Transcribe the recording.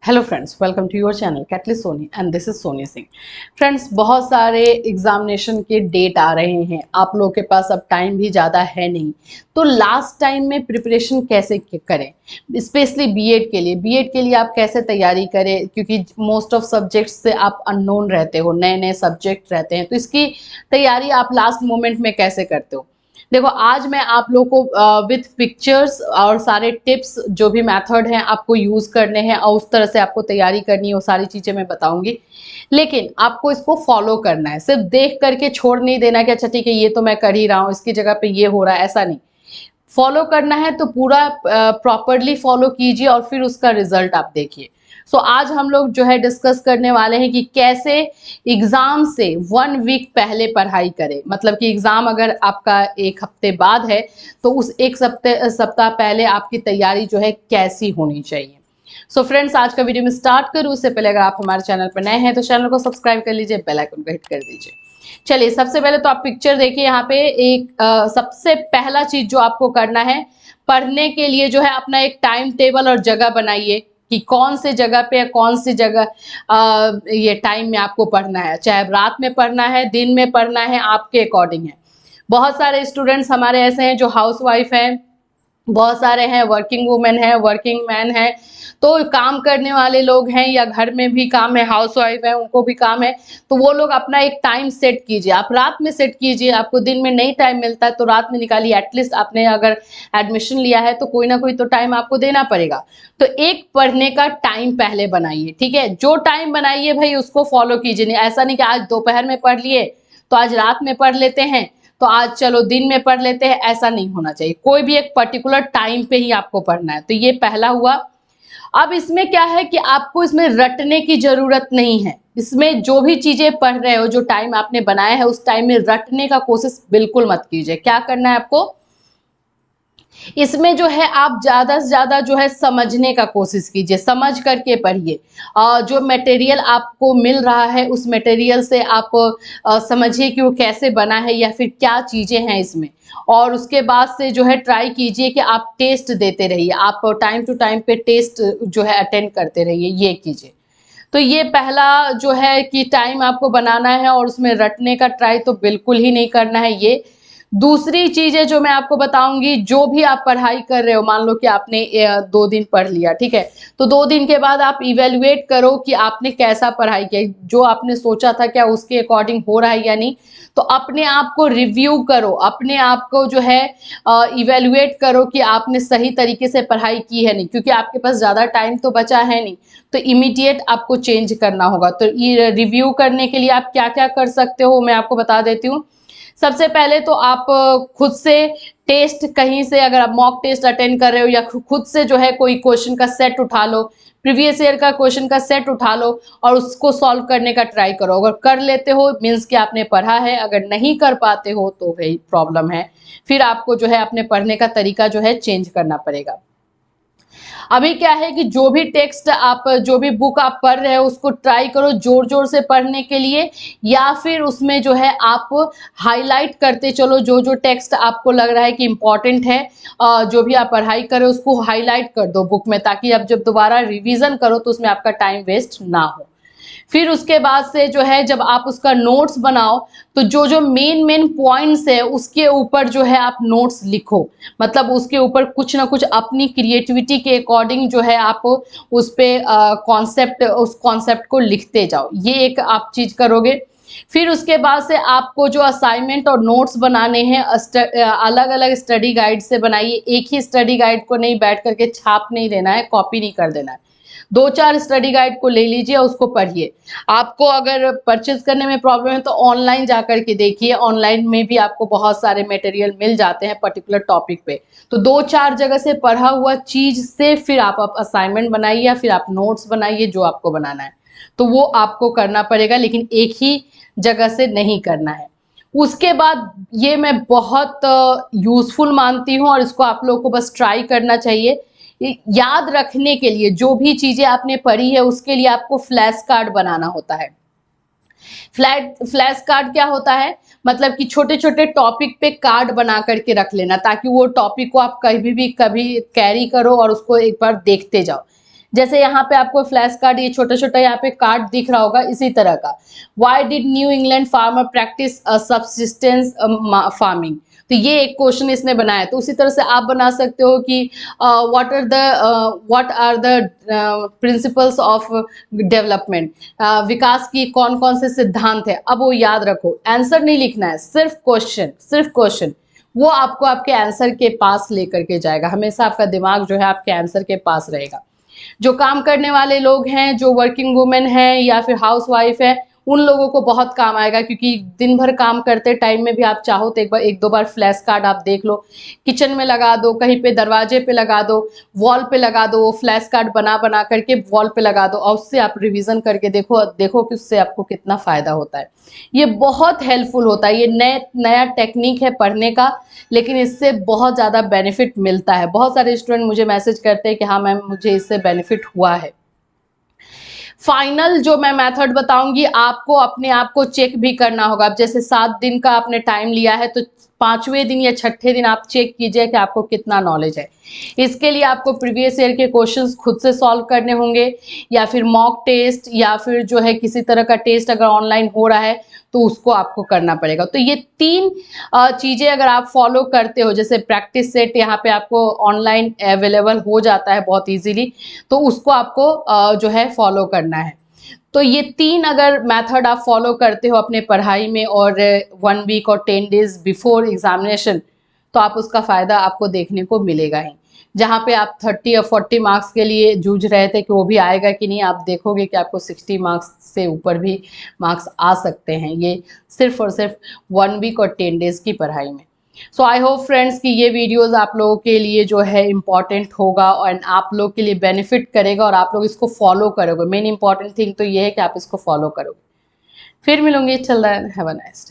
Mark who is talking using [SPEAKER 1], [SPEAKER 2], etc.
[SPEAKER 1] Hello friends, welcome to your channel catalyst Soni and this is Soni Singh. Friends, बहुत सारे examination के date आ रहे हैं। आप लोगों के पास अब टाइम भी ज़्यादा है नहीं, तो लास्ट टाइम में प्रिपरेशन कैसे करें, स्पेशली बीएड के लिए। बीएड के लिए आप कैसे तैयारी करें, क्योंकि मोस्ट ऑफ सब्जेक्ट्स से आप अननोन रहते हो, नए नए सब्जेक्ट रहते हैं, तो इसकी तैयारी आप लास्ट मोमेंट में कैसे करते हो। देखो, आज मैं आप लोग को विथ पिक्चर्स और सारे टिप्स जो भी मेथड हैं आपको यूज करने हैं और उस तरह से आपको तैयारी करनी है, वो सारी चीजें मैं बताऊंगी। लेकिन आपको इसको फॉलो करना है, सिर्फ देख करके छोड़ नहीं देना कि अच्छा ठीक है ये तो मैं कर ही रहा हूँ, इसकी जगह पे ये हो रहा है, ऐसा नहीं। फॉलो करना है तो पूरा प्रॉपरली फॉलो कीजिए और फिर उसका रिजल्ट आप देखिए। सो आज हम लोग जो है डिस्कस करने वाले हैं कि कैसे एग्जाम से 1 वीक पहले पढ़ाई करें। मतलब कि एग्जाम अगर आपका 1 हफ्ते बाद है तो उस एक सप्ताह पहले आपकी तैयारी जो है कैसी होनी चाहिए। सो फ्रेंड्स, आज का वीडियो में स्टार्ट करूँ उससे पहले अगर आप हमारे चैनल पर नए हैं तो चैनल को सब्सक्राइब कर लीजिए, बेल आइकन को हिट कर दीजिए। चलिए, सबसे पहले तो आप पिक्चर देखिए। यहाँ पे एक सबसे पहला चीज जो आपको करना है, पढ़ने के लिए जो है अपना एक टाइम टेबल और जगह बनाइए कि कौन से जगह पे या कौन सी जगह ये टाइम में आपको पढ़ना है। चाहे रात में पढ़ना है, दिन में पढ़ना है, आपके अकॉर्डिंग है। बहुत सारे स्टूडेंट्स हमारे ऐसे हैं जो हाउस वाइफ हैं, बहुत सारे हैं वर्किंग वुमेन है, वर्किंग मैन है, तो काम करने वाले लोग हैं या घर में भी काम है, हाउस वाइफ है उनको भी काम है। तो वो लोग अपना एक टाइम सेट कीजिए, आप रात में सेट कीजिए। आपको दिन में नहीं टाइम मिलता है तो रात में निकालिए। एटलीस्ट आपने अगर एडमिशन लिया है तो कोई ना कोई तो टाइम आपको देना पड़ेगा। तो एक पढ़ने का टाइम पहले बनाइए, ठीक है। जो टाइम बनाइए भाई उसको फॉलो कीजिए। नहीं, ऐसा नहीं कि आज दोपहर में पढ़ लिए तो आज रात में पढ़ लेते हैं, तो आज चलो दिन में पढ़ लेते हैं, ऐसा नहीं होना चाहिए। कोई भी एक पर्टिकुलर टाइम पे ही आपको पढ़ना है। तो ये पहला हुआ। अब इसमें क्या है कि आपको इसमें रटने की जरूरत नहीं है। इसमें जो भी चीजें पढ़ रहे हो, जो टाइम आपने बनाया है उस टाइम में रटने का कोशिश बिल्कुल मत कीजिए। क्या करना है आपको, इसमें जो है आप ज्यादा से ज्यादा जो है समझने का कोशिश कीजिए, समझ करके पढ़िए। जो मटेरियल आपको मिल रहा है उस मटेरियल से आप समझिए कि वो कैसे बना है या फिर क्या चीजें हैं इसमें। और उसके बाद से जो है ट्राई कीजिए कि आप टेस्ट देते रहिए, आप टाइम टू टाइम पे टेस्ट जो है अटेंड करते रहिए, ये कीजिए। तो ये पहला जो है कि टाइम आपको बनाना है और उसमें रटने का ट्राई तो बिल्कुल ही नहीं करना है। ये दूसरी चीज है जो मैं आपको बताऊंगी, जो भी आप पढ़ाई कर रहे हो, मान लो कि आपने 2 दिन पढ़ लिया, ठीक है, तो 2 दिन के बाद आप इवेलुएट करो कि आपने कैसा पढ़ाई किया, जो आपने सोचा था क्या उसके अकॉर्डिंग हो रहा है या नहीं। तो अपने आप को रिव्यू करो, अपने आप को जो है इवेलुएट करो कि आपने सही तरीके से पढ़ाई की है नहीं, क्योंकि आपके पास ज्यादा टाइम तो बचा है नहीं, तो इमीडिएट आपको चेंज करना होगा। तो ये रिव्यू करने के लिए आप क्या क्या कर सकते हो मैं आपको बता देती हूँ। सबसे पहले तो आप खुद से टेस्ट, कहीं से अगर आप मॉक टेस्ट अटेंड कर रहे हो या खुद से जो है कोई क्वेश्चन का सेट उठा लो, प्रीवियस ईयर का क्वेश्चन का सेट उठा लो और उसको सॉल्व करने का ट्राई करो। अगर कर लेते हो मीन्स कि आपने पढ़ा है, अगर नहीं कर पाते हो तो वही प्रॉब्लम है, फिर आपको जो है अपने पढ़ने का तरीका जो है चेंज करना पड़ेगा। अभी क्या है कि जो भी टेक्स्ट आप, जो भी बुक आप पढ़ रहे हो उसको ट्राई करो जोर जोर से पढ़ने के लिए, या फिर उसमें जो है आप हाईलाइट करते चलो जो जो टेक्स्ट आपको लग रहा है कि इम्पोर्टेंट है। जो भी आप पढ़ाई करो उसको हाईलाइट कर दो बुक में, ताकि आप जब दोबारा रिवीजन करो तो उसमें आपका टाइम वेस्ट ना हो। फिर उसके बाद से जो है जब आप उसका नोट्स बनाओ तो जो जो मेन मेन पॉइंट्स है उसके ऊपर जो है आप नोट्स लिखो। मतलब उसके ऊपर कुछ ना कुछ अपनी क्रिएटिविटी के अकॉर्डिंग जो है आप उस पे कॉन्सेप्ट, उस कॉन्सेप्ट को लिखते जाओ, ये एक आप चीज करोगे। फिर उसके बाद से आपको जो असाइनमेंट और नोट्स बनाने हैं अलग अलग स्टडी गाइड से बनाइए। एक ही स्टडी गाइड को नहीं बैठ करके छाप नहीं देना है, कॉपी नहीं कर देना है। 2-4 स्टडी गाइड को ले लीजिए, उसको पढ़िए। आपको अगर परचेज करने में प्रॉब्लम है तो ऑनलाइन जा करके देखिए, ऑनलाइन में भी आपको बहुत सारे मटेरियल मिल जाते हैं पर्टिकुलर टॉपिक पे। तो 2-4 जगह से पढ़ा हुआ चीज से फिर आप असाइनमेंट बनाइए या फिर आप नोट्स बनाइए, जो आपको बनाना है तो वो आपको करना पड़ेगा, लेकिन एक ही जगह से नहीं करना है। उसके बाद ये मैं बहुत यूजफुल मानती हूँ और इसको आप लोगों को बस ट्राई करना चाहिए। याद रखने के लिए जो भी चीजें आपने पढ़ी है उसके लिए आपको फ्लैश कार्ड बनाना होता है। फ्लैश कार्ड क्या होता है, मतलब कि छोटे छोटे टॉपिक पे कार्ड बना करके रख लेना, ताकि वो टॉपिक को आप कभी भी कभी कैरी करो और उसको एक बार देखते जाओ। जैसे यहाँ पे आपको फ्लैश कार्ड, ये छोटा छोटा यहाँ पे कार्ड दिख रहा होगा, इसी तरह का। Why did new England farmer practice subsistence farming, तो ये एक क्वेश्चन इसने बनाया। तो उसी तरह से आप बना सकते हो कि what are the principles of development, विकास की कौन कौन से सिद्धांत है। अब वो याद रखो, आंसर नहीं लिखना है, सिर्फ क्वेश्चन, सिर्फ क्वेश्चन, वो आपको आपके आंसर के पास लेकर के जाएगा। हमेशा आपका दिमाग जो है आपके आंसर के पास रहेगा। जो काम करने वाले लोग हैं, जो वर्किंग वुमेन है या फिर हाउस वाइफ है, उन लोगों को बहुत काम आएगा, क्योंकि दिन भर काम करते टाइम में भी आप चाहो तो एक दो बार फ्लैश कार्ड आप देख लो, किचन में लगा दो, कहीं पे दरवाजे पे लगा दो, वॉल पे लगा दो, वो फ्लैश कार्ड बना बना करके वॉल पे लगा दो, और उससे आप रिवीजन करके देखो देखो कि उससे आपको कितना फायदा होता है। ये बहुत हेल्पफुल होता है, ये नया टेक्निक है पढ़ने का, लेकिन इससे बहुत ज़्यादा बेनिफिट मिलता है। बहुत सारे स्टूडेंट मुझे मैसेज करते हैं कि हाँ मैम मुझे इससे बेनिफिट हुआ है। फाइनल जो मैं मेथड बताऊंगी, आपको अपने आप को चेक भी करना होगा। अब जैसे 7 दिन का आपने टाइम लिया है, तो 5वें दिन या 6ठे दिन आप चेक कीजिए कि आपको कितना नॉलेज है। इसके लिए आपको प्रीवियस ईयर के क्वेश्चंस खुद से सॉल्व करने होंगे, या फिर मॉक टेस्ट, या फिर जो है किसी तरह का टेस्ट अगर ऑनलाइन हो रहा है तो उसको आपको करना पड़ेगा। तो ये 3 चीज़ें अगर आप फॉलो करते हो, जैसे प्रैक्टिस सेट यहाँ पे आपको ऑनलाइन अवेलेबल हो जाता है बहुत ईजीली, तो उसको आपको जो है फॉलो करना है। तो ये 3 अगर मेथड आप फॉलो करते हो अपने पढ़ाई में, और 1 वीक और 10 डेज बिफोर एग्जामिनेशन, तो आप उसका फ़ायदा आपको देखने को मिलेगा ही। जहाँ पे आप 30 या 40 मार्क्स के लिए जूझ रहे थे कि वो भी आएगा कि नहीं, आप देखोगे कि आपको 60 मार्क्स से ऊपर भी मार्क्स आ सकते हैं, ये सिर्फ और सिर्फ 1 वीक और 10 डेज की पढ़ाई में। सो आई होप फ्रेंड्स कि ये वीडियोस आप लोगों के लिए जो है इम्पॉर्टेंट होगा, और आप लोग के लिए बेनिफिट करेगा, और आप लोग इसको फॉलो करोगे। मेन इंपॉर्टेंट थिंग तो ये है कि आप इसको फॉलो करोगे। फिर मिलूंगी, चल रहा है, हैव अ नाइस डे।